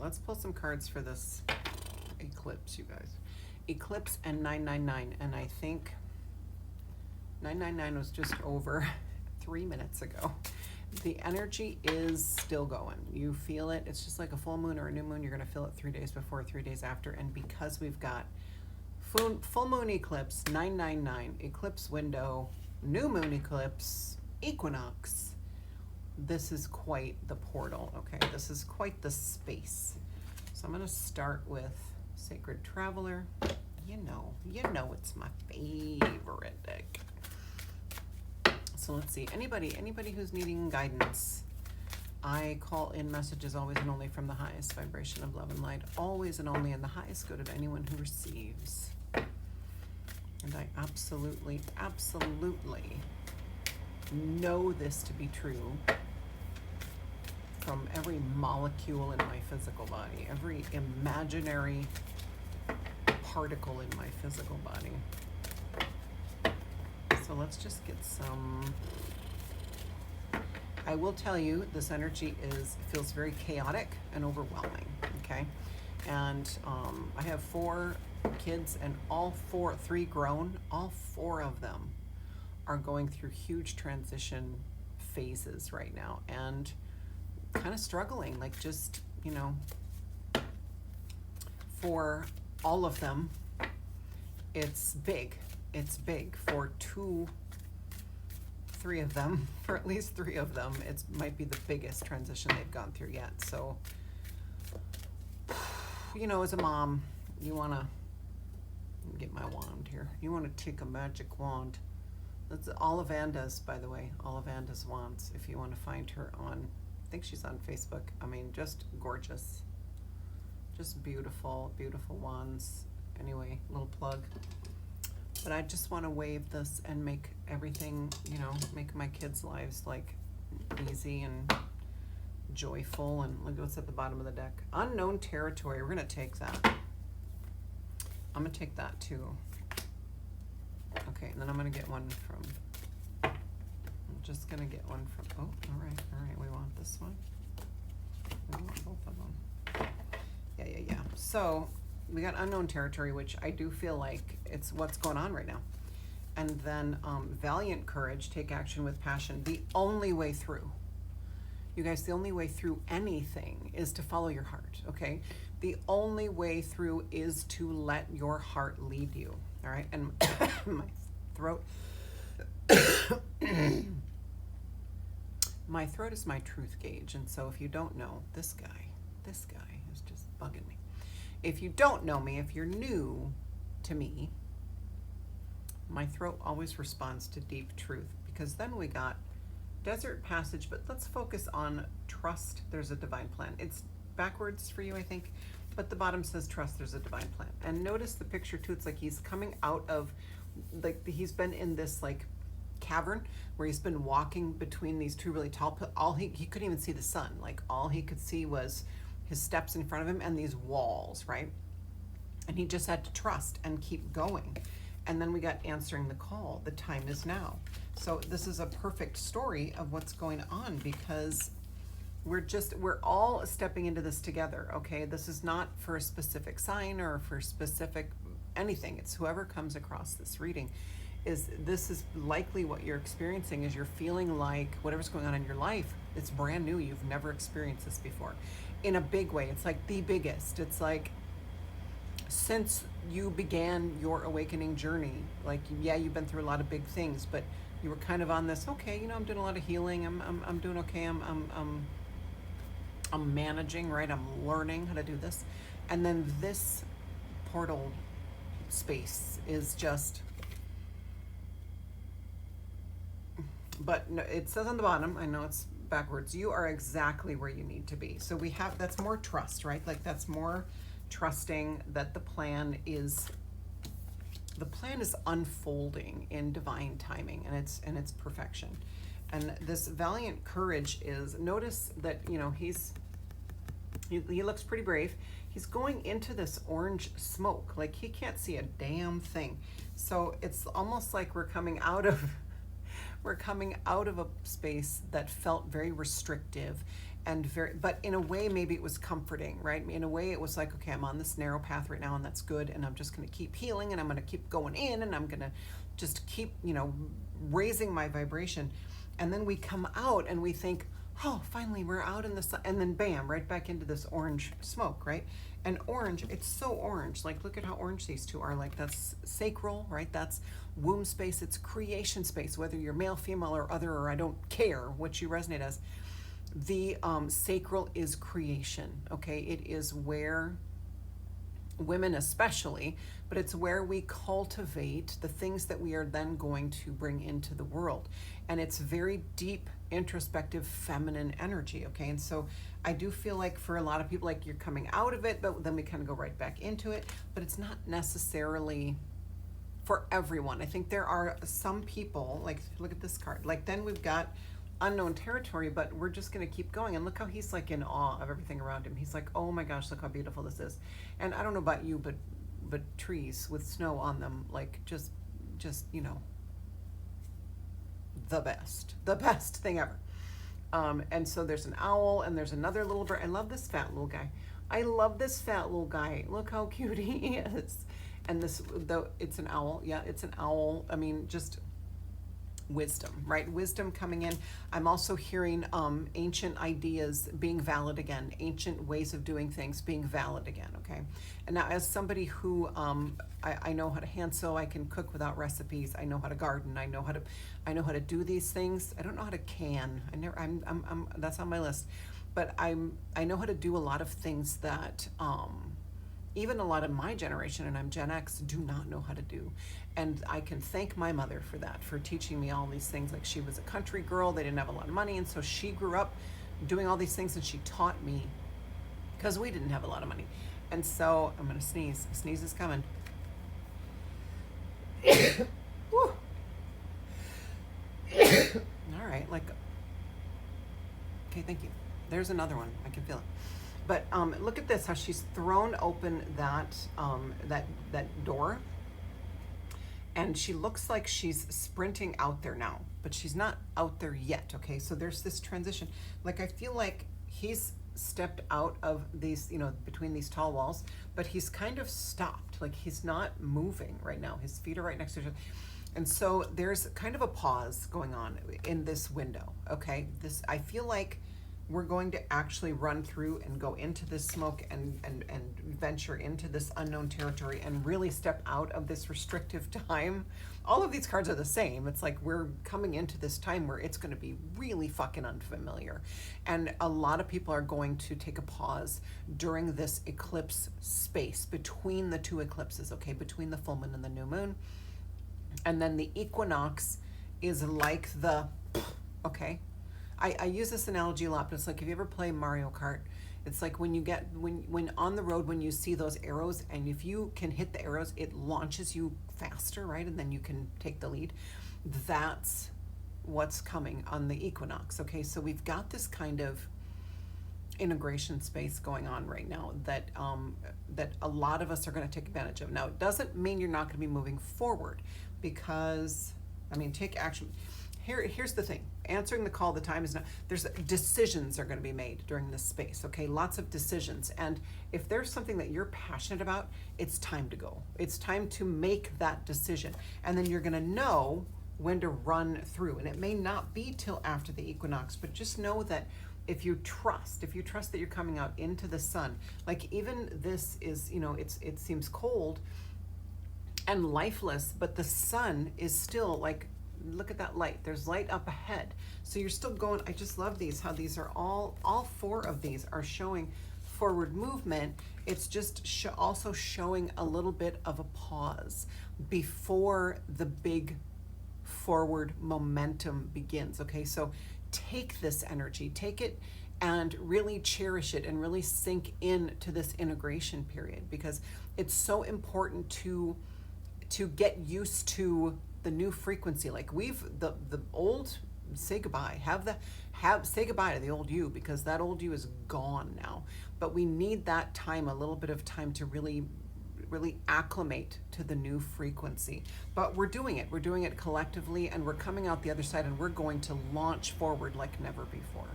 let's pull some cards for this eclipse, you guys. Eclipse and 999, and I think 999 was just over 3 minutes ago. The energy is still going. You feel it. It's just like a full moon or a new moon. You're going to feel it 3 days before, 3 days after. And because we've got full moon eclipse, 999, eclipse window, new moon eclipse, equinox, this is quite the portal, okay? This is quite the space. So I'm going to start with Sacred Traveler. You know it's my favorite deck. So let's see, anybody who's needing guidance. I call in messages always and only from the highest vibration of love and light, always and only in the highest good of anyone who receives. And I absolutely know this to be true from every molecule in my physical body, every imaginary particle in my physical body. So let's just get some. I will tell you, this energy feels very chaotic and overwhelming, okay? And I have 4 kids, and three grown, all 4 of them are going through huge transition phases right now and kind of struggling, like just, for all of them, it's big. It's big. For 3 of them, for at least 3 of them, it might be the biggest transition they've gone through yet. So, as a mom, you want to get my wand here. You want to take a magic wand. That's Ollivanda's, by the way, Ollivanda's wands. If you want to find her on, I think she's on Facebook. I mean, just gorgeous. Just beautiful, beautiful wands. Anyway, little plug. But I just want to wave this and make everything, make my kids' lives like easy and joyful. And look what's at the bottom of the deck. Unknown territory. We're going to take that. I'm going to take that too. Okay, and then I'm going to get one from, I'm just going to get one from, oh, all right, we want this one. We want both of them. Yeah. So we got unknown territory, which I do feel like it's what's going on right now. And then valiant courage, take action with passion. The only way through, you guys, the only way through anything is to follow your heart, okay? The only way through is to let your heart lead you, all right? And my throat, my throat is my truth gauge. And so if you don't know, this guy is just bugging me. If you don't know me, if you're new to me, my throat always responds to deep truth, because then we got desert passage, but let's focus on trust. There's a divine plan. It's backwards for you, I think, but the bottom says trust, there's a divine plan. And notice the picture too. It's like he's coming out of, like, he's been in this like cavern where he's been walking between these 2 really tall, he couldn't even see the sun. Like, all he could see was his steps in front of him and these walls, right? And he just had to trust and keep going. And then we got answering the call. The time is now. So this is a perfect story of what's going on, because we're all stepping into this together, okay? This is not for a specific sign or for specific anything. It's whoever comes across this reading. This is likely what you're experiencing, is you're feeling like whatever's going on in your life, it's brand new. You've never experienced this before in a big way. It's like the biggest. It's like, since you began your awakening journey, like, yeah, you've been through a lot of big things, but you were kind of on this, okay, I'm doing a lot of healing. I'm doing okay. I'm managing, right? I'm learning how to do this. And then this portal space is just, but no, it says on the bottom, I know it's backwards, you are exactly where you need to be. So that's more trust, right? Like, that's more trusting that the plan is unfolding in divine timing, and it's perfection. And this valiant courage is, notice that, he looks pretty brave. He's going into this orange smoke, like he can't see a damn thing. So it's almost like we're coming out of a space that felt very restrictive and very, but in a way, maybe it was comforting, right? In a way, it was like, okay, I'm on this narrow path right now, and that's good, and I'm just going to keep healing, and I'm going to keep going in, and I'm going to just keep, raising my vibration. And then we come out and we think, oh, finally we're out in the sun, and then bam, right back into this orange smoke, right? And orange, it's so orange. Like, look at how orange these two are. Like, that's sacral, right? That's womb space. It's creation space, whether you're male, female, or other, or I don't care what you resonate as. The sacral is creation, okay? It is where women especially, but it's where we cultivate the things that we are then going to bring into the world. And it's very deep, introspective, feminine energy, okay? And so I do feel like for a lot of people, like you're coming out of it, but then we kind of go right back into it. But it's not necessarily for everyone. I think there are some people, like, look at this card. Like, then we've got unknown territory, but we're just going to keep going. And look how he's like in awe of everything around him. He's like, oh my gosh, look how beautiful this is. And I don't know about you, but trees with snow on them, like just the best thing ever. And so there's an owl, and there's another little bird. I love this fat little guy. Look how cute he is. And this, though, it's an owl. Yeah, it's an owl. I mean, just wisdom, right? Wisdom coming in. I'm also hearing ancient ideas being valid again, ancient ways of doing things being valid again, okay? And now, as somebody who I know how to hand sew, I can cook without recipes, I know how to garden, I know how to do these things. I don't know how to can. I'm that's on my list. But I know how to do a lot of things that even a lot of my generation, and I'm Gen X, do not know how to do. And I can thank my mother for that, for teaching me all these things. Like, she was a country girl, they didn't have a lot of money, and so she grew up doing all these things, and she taught me, because we didn't have a lot of money. And so, I'm gonna sneeze. A sneeze is coming. Woo. All right, like, okay, thank you. There's another one, I can feel it. But look at this, how she's thrown open that door, and she looks like she's sprinting out there now, but she's not out there yet, okay? So there's this transition. Like, I feel like he's stepped out of these, between these tall walls, but he's kind of stopped. Like, he's not moving right now. His feet are right next to each other. And so there's kind of a pause going on in this window, okay? I feel like we're going to actually run through and go into this smoke and venture into this unknown territory and really step out of this restrictive time. All of these cards are the same. It's like we're coming into this time where it's going to be really fucking unfamiliar. And a lot of people are going to take a pause during this eclipse space between the two eclipses, okay? Between the full moon and the new moon. And then the equinox is like okay? I use this analogy a lot, but it's like, if you ever play Mario Kart, it's like when on the road, when you see those arrows, and if you can hit the arrows, it launches you faster, right? And then you can take the lead. That's what's coming on the equinox, okay? So we've got this kind of integration space going on right now that a lot of us are going to take advantage of. Now, it doesn't mean you're not going to be moving forward, because, take action. Here's the thing. Answering the call, the time is now. There's decisions are going to be made during this space, okay? Lots of decisions. And if there's something that you're passionate about, it's time to go. It's time to make that decision. And then you're going to know when to run through. And it may not be till after the equinox, but just know that if you trust that you're coming out into the sun, like, even this is, it seems cold and lifeless, but the sun is still like, look at that light. There's light up ahead. So you're still going. I just love these, how these are all four of these are showing forward movement. It's just also showing a little bit of a pause before the big forward momentum begins, okay? So take this energy, take it and really cherish it and really sink into this integration period, because it's so important to get used to the new frequency. Like, the old, say goodbye, say goodbye to the old you, because that old you is gone now. But we need that time, a little bit of time, to really acclimate to the new frequency. But we're doing it collectively, and we're coming out the other side, and we're going to launch forward like never before.